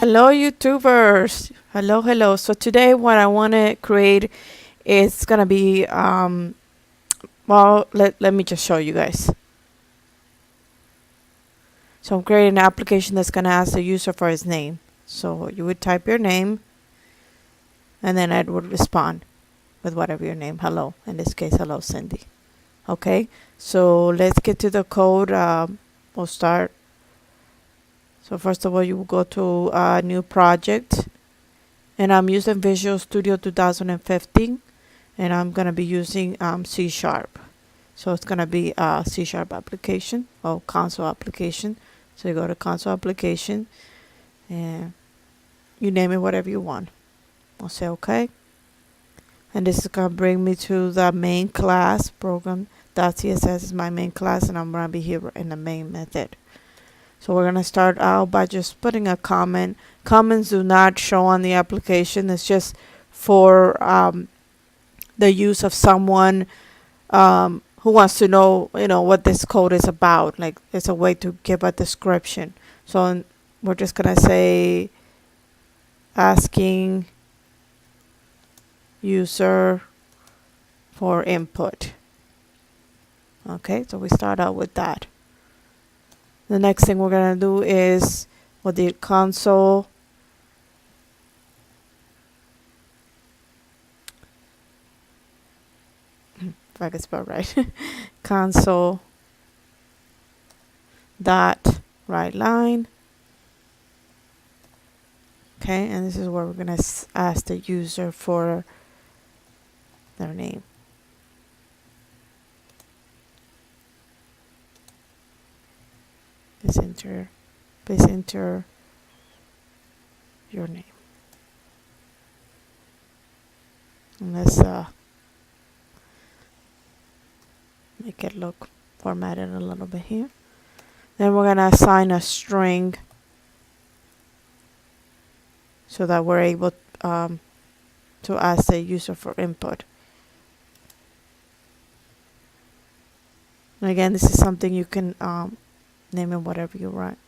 Hello, YouTubers. Hello. So today, what I want to create is gonna be well, let me just show you guys. So I'm creating an application that's gonna ask the user for his name. So you would type your name, and then it would respond with whatever your name. Hello. In this case, hello, Cindy. Okay. So let's get to the code. We'll start. So first of all, you will go to a new project, and I'm using Visual Studio 2015, and I'm gonna be using C Sharp. So it's gonna be a C Sharp application or console application. So you go to console application and you name it whatever you want. I'll say okay. And this is gonna bring me to the main class. Program.css is my main class, and I'm gonna be here in the main method. So we're gonna start out by just putting a comment. Comments do not show on the application. It's just for the use of someone who wants to know, what this code is about. Like, it's a way to give a description. So we're just gonna say asking user for input. Okay, so we start out with that. The next thing we're gonna do is with the console if I can spell right. Console dot write line. Okay, and this is where we're gonna ask the user for their name. Please enter your name. And let's make it look formatted a little bit here. Then we're gonna assign a string so that we're able to ask the user for input. And again, this is something you can name it whatever you want.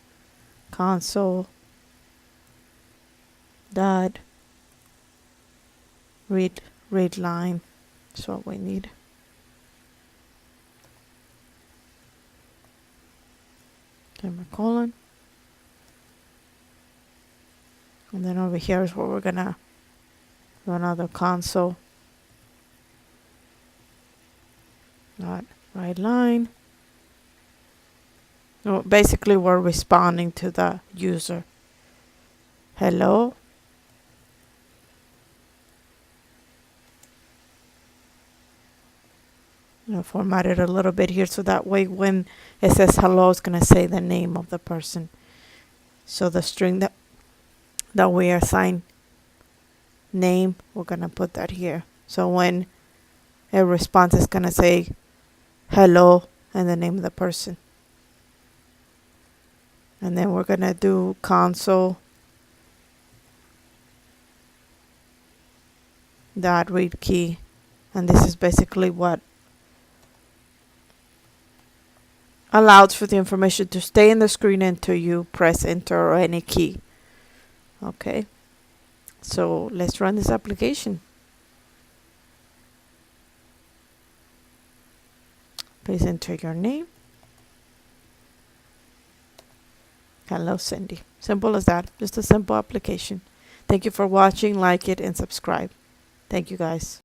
Console dot read line. That's what we need. Semicolon. And then over here is where we're gonna do another console dot write line. So basically, we're responding to the user. Hello. Format it a little bit here so that way when it says hello, it's gonna say the name of the person. So the string that we assign name, we're gonna put that here. So when it responds, it's gonna say hello and the name of the person. And then we're gonna do console dot read key, and this is basically what allows for the information to stay in the screen until you press enter or any key. Okay, so let's run this application. Please enter your name. Hello, Cindy. Simple as that. Just a simple application. Thank you for watching. Like it and subscribe. Thank you, guys.